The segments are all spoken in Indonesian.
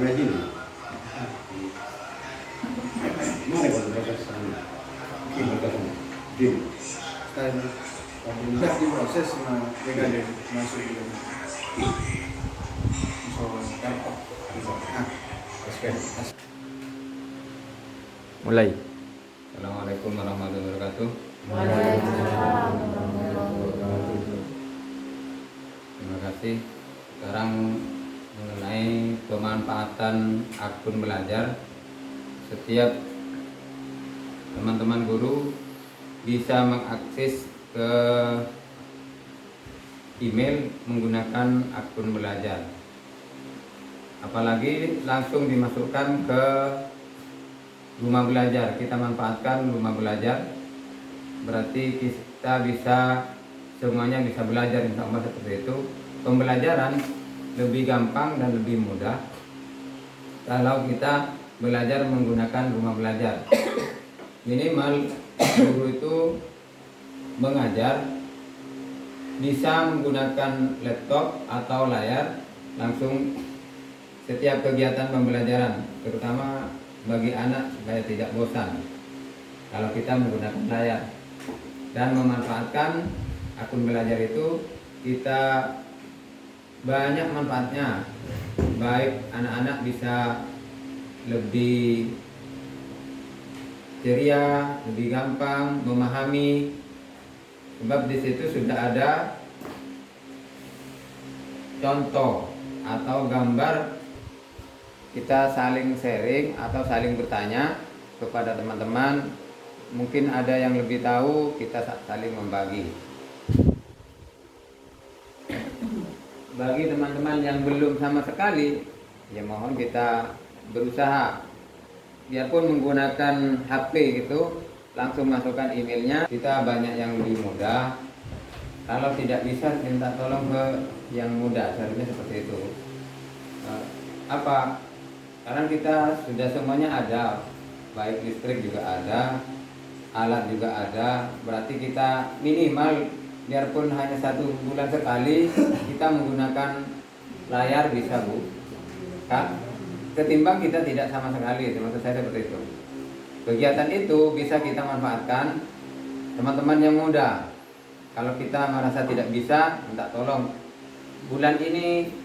rajin. Gimana kalau proses Jin? Sudah diproses sama mereka dan masuk ke kantor. Mulai. Assalamualaikum warahmatullahi wabarakatuh. Waalaikumsalam warahmatullahi wabarakatuh. Terima kasih. Sekarang mengenai pemanfaatan akun belajar, setiap teman-teman guru bisa mengakses ke email menggunakan akun belajar. Apalagi langsung dimasukkan ke rumah belajar. Kita manfaatkan rumah belajar, berarti kita bisa semuanya bisa belajar, insya Allah seperti itu. Pembelajaran lebih gampang dan lebih mudah kalau kita belajar menggunakan rumah belajar. Minimal guru itu mengajar bisa menggunakan laptop atau layar langsung setiap kegiatan pembelajaran, terutama bagi anak supaya tidak bosan kalau kita menggunakan layar. Dan memanfaatkan akun belajar itu kita banyak manfaatnya, baik anak-anak bisa lebih ceria, lebih gampang memahami, sebab di situ sudah ada contoh atau gambar. Kita saling sharing atau saling bertanya kepada teman-teman, mungkin ada yang lebih tahu, kita saling membagi. Bagi teman-teman yang belum sama sekali, ya mohon kita berusaha, biarpun menggunakan HP gitu, langsung masukkan emailnya. Kita banyak yang lebih mudah. Kalau tidak bisa, minta tolong ke yang mudah, seharusnya seperti itu. Apa? Karena kita sudah semuanya ada, baik listrik juga ada, alat juga ada, berarti kita minimal biarpun hanya 1 bulan sekali kita menggunakan layar bisa, Bu, kan? Ketimbang kita tidak sama sekali, maksud saya seperti itu. Kegiatan itu bisa kita manfaatkan teman-teman yang muda. Kalau kita merasa tidak bisa, minta tolong bulan ini,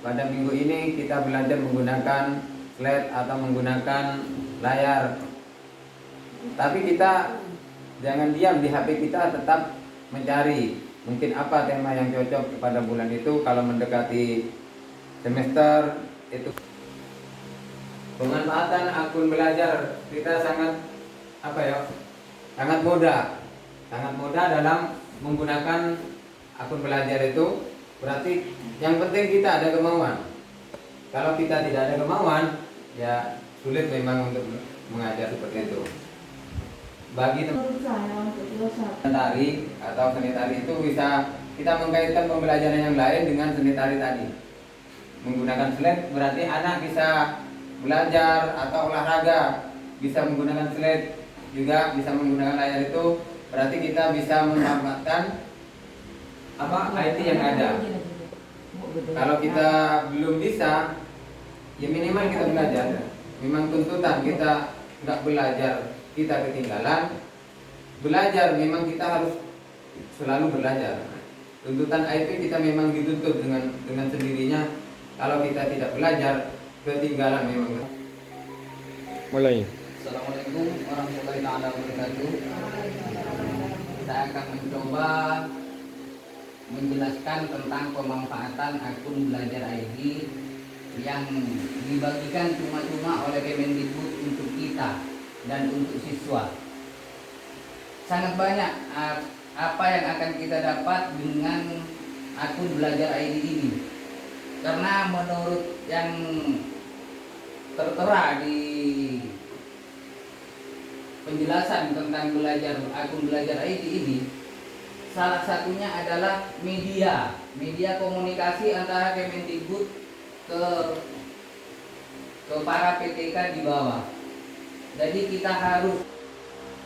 pada minggu ini kita belajar menggunakan slide atau menggunakan layar. Tapi kita jangan diam di HP kita, tetap mencari mungkin apa tema yang cocok kepada bulan itu. Kalau mendekati semester itu, pemanfaatan akun belajar kita sangat sangat mudah dalam menggunakan akun belajar itu. Berarti yang penting kita ada kemauan. Kalau kita tidak ada kemauan, ya sulit memang untuk mengajar seperti itu. Bagi teman tari atau seni tari itu bisa kita mengkaitkan pembelajaran yang lain dengan seni tari tadi. Menggunakan slide berarti anak bisa belajar atau olahraga, bisa menggunakan slide, juga bisa menggunakan layar itu. Berarti kita bisa memanfaatkan IT yang ada. Kalau kita belum bisa, ya minimal kita belajar. Memang tuntutan kita nggak belajar, kita ketinggalan. Belajar memang kita harus selalu belajar. Tuntutan IT kita memang dituntut dengan sendirinya. Kalau kita tidak belajar, ketinggalan memang. Mulai. Assalamualaikum warahmatullahi wabarakatuh. Saya akan mencoba menjelaskan tentang pemanfaatan akun belajar ID yang dibagikan cuma-cuma oleh Kemendikbud untuk kita dan untuk siswa. Sangat banyak apa yang akan kita dapat dengan akun belajar ID ini, karena menurut yang tertera di penjelasan tentang akun belajar ID ini, salah satunya adalah media komunikasi antara Kemendikbud ke para PTK di bawah. Jadi kita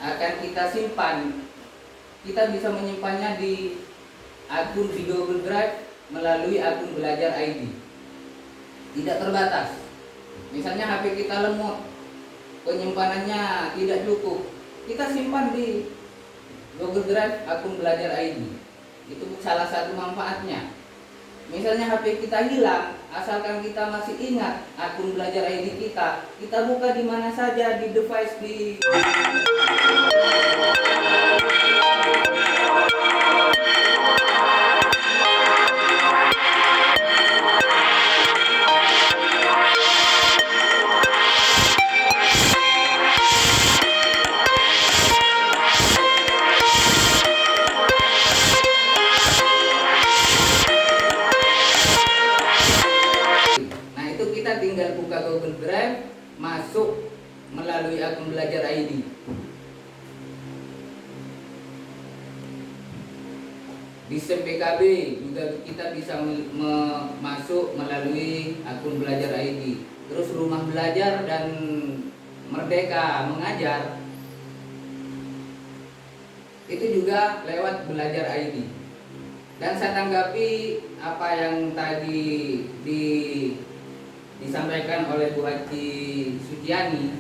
akan kita simpan, kita bisa menyimpannya di akun di Google Drive melalui akun belajar ID. Tidak terbatas. Misalnya HP kita lemot, penyimpanannya tidak cukup, kita simpan di Google Drive akun belajar ID. Itu salah satu manfaatnya. Misalnya HP kita hilang, asalkan kita masih ingat akun belajar ID kita buka di mana saja, di device di Nah, itu kita tinggal buka Google Drive, masuk melalui akun belajar ID. Di SEM PKB juga kita bisa masuk melalui akun belajar ID. Terus Rumah Belajar dan Merdeka Mengajar itu juga lewat belajar ID. Dan saya tanggapi apa yang tadi disampaikan oleh Bu Haji Suciani.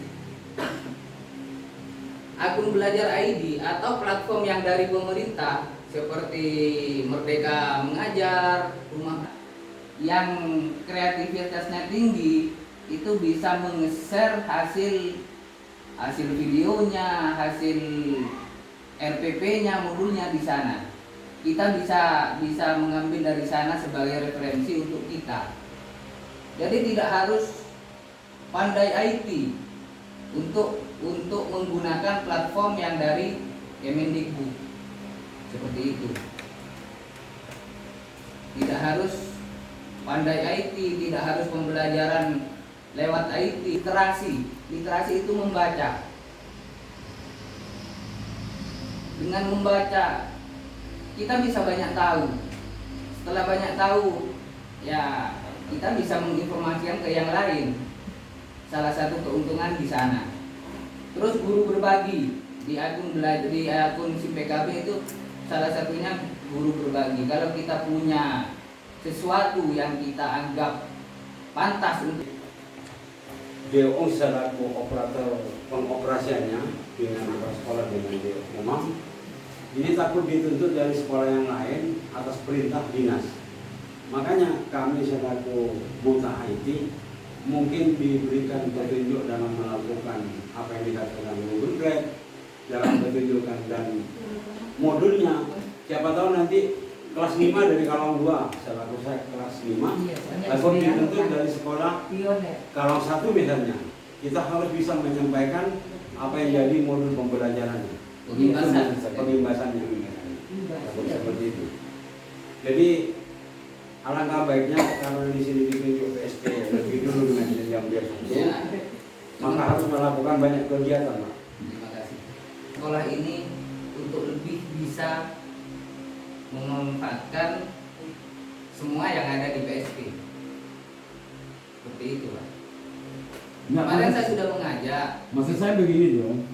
Akun belajar ID atau platform yang dari pemerintah seperti Merdeka Mengajar, Rumah yang kreativitasnya tinggi itu bisa meng-share hasil videonya, hasil RPP-nya, modulnya di sana. Kita bisa mengambil dari sana sebagai referensi untuk kita. Jadi tidak harus pandai IT untuk menggunakan platform yang dari Kemendikbud. Seperti itu. Tidak harus pandai IT, tidak harus pembelajaran lewat IT. Literasi itu membaca. Dengan membaca kita bisa banyak tahu. Setelah banyak tahu, ya kita bisa menginformasikan ke yang lain. Salah satu keuntungan di sana. Terus guru berbagi di akun SIM PKB itu salah satunya guru berbagi. Kalau kita punya sesuatu yang kita anggap pantas untuk DO selaku operator pengoperasiannya dengan sekolah dengan DO umum, ini takut dituntut dari sekolah yang lain atas perintah dinas. Makanya kami selaku buta IT mungkin diberikan petunjuk dalam melakukan apa yang dikatakan Google Drive, dalam petunjukan dan modulnya. Siapa tahu nanti kelas 5 dari Kalong 2, selaku saya kelas 5, takut dituntut dari sekolah Kalong 1 misalnya. Kita harus bisa menyampaikan apa yang jadi modul pembelajarannya. Pengimbasannya seperti itu. Jadi alangkah baiknya kalau di sini ditunjuk PSP lebih dulu dengan jenjang biar maka harus melakukan banyak kegiatan, Pak. Terima kasih. Sekolah ini untuk lebih bisa memanfaatkan semua yang ada di PSP. Seperti itu, Pak. Kemarin saya sudah mengajak. Maksud saya begini dong.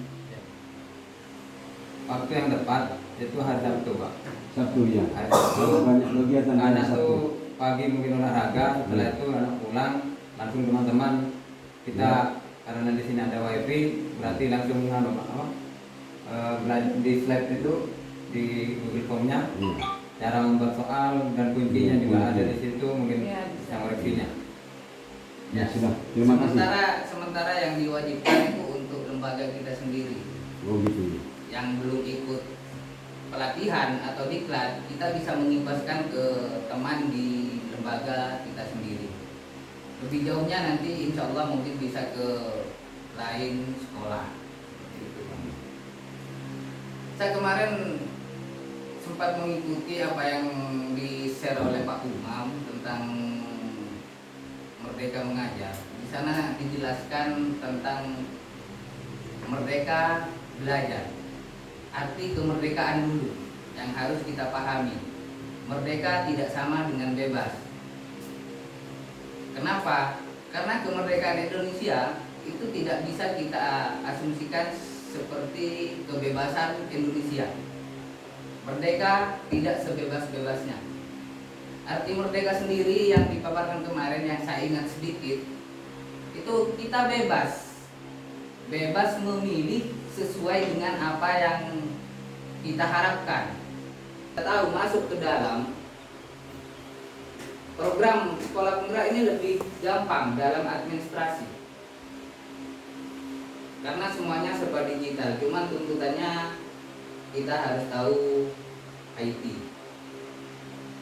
Waktu yang tepat itu hari Sabtu, Pak. Sabtu ya. Hari Sabtu Banyak kegiatan hari anak Sabtu. tuh pagi mungkin olahraga, setelah itu anak pulang langsung teman-teman kita karena di sini ada wifi berarti langsung belajar di slide itu di Google Form-nya cara membuat soal dan kuncinya juga ada di situ mungkin yang koreksinya. Ya sudah. Terima kasih. Sementara yang diwajibkan itu untuk lembaga kita sendiri. Oh gitu. Yang belum ikut pelatihan atau diklat, kita bisa mengimbaskan ke teman di lembaga kita sendiri. Lebih jauhnya nanti insya Allah mungkin bisa ke lain sekolah. Saya kemarin sempat mengikuti apa yang di-share oleh Pak Umam tentang Merdeka Mengajar. Di sana dijelaskan tentang Merdeka Belajar. Arti kemerdekaan dulu yang harus kita pahami. Merdeka tidak sama dengan bebas. Kenapa? Karena kemerdekaan Indonesia itu tidak bisa kita asumsikan seperti kebebasan Indonesia. Merdeka tidak sebebas-bebasnya. Arti merdeka sendiri yang dipaparkan kemarin yang saya ingat sedikit, itu kita bebas memilih sesuai dengan apa yang kita harapkan. Kita tahu masuk ke dalam program sekolah penggerak ini lebih gampang dalam administrasi karena semuanya serba digital, cuman tuntutannya kita harus tahu IT.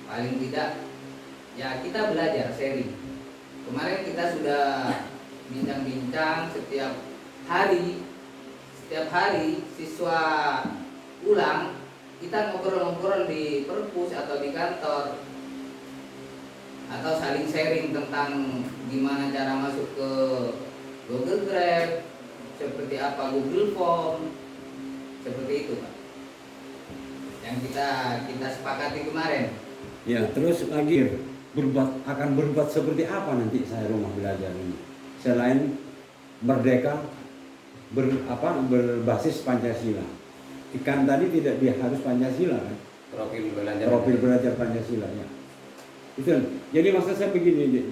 Paling tidak ya kita belajar sharing. Kemarin kita sudah bincang-bincang setiap hari siswa pulang kita ngobrol-ngobrol di perpus atau di kantor atau saling sharing tentang gimana cara masuk ke Google Drive, seperti apa Google Form, seperti itu Pak yang kita sepakati kemarin. Ya, terus lagi akan berbuat seperti apa nanti saya rumah belajar ini selain merdeka berbasis Pancasila. Ikan tadi tidak dia harus Pancasila kan? Profil belajar Pancasila ya. Itu. Jadi maksud saya begini,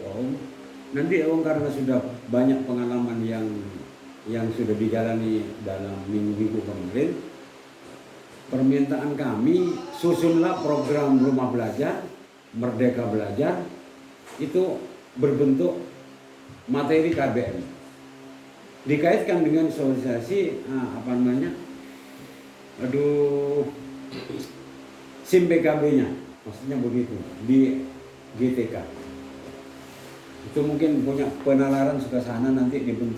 Om. Nanti Om karena sudah banyak pengalaman yang sudah dijalani dalam minggu-minggu kemarin, permintaan kami susunlah program rumah belajar, merdeka belajar itu berbentuk materi KBM. Dikaitkan dengan sosialisasi SIM PKB-nya. Maksudnya begitu di GTK itu mungkin punya penalaran suka sana nanti dibentuk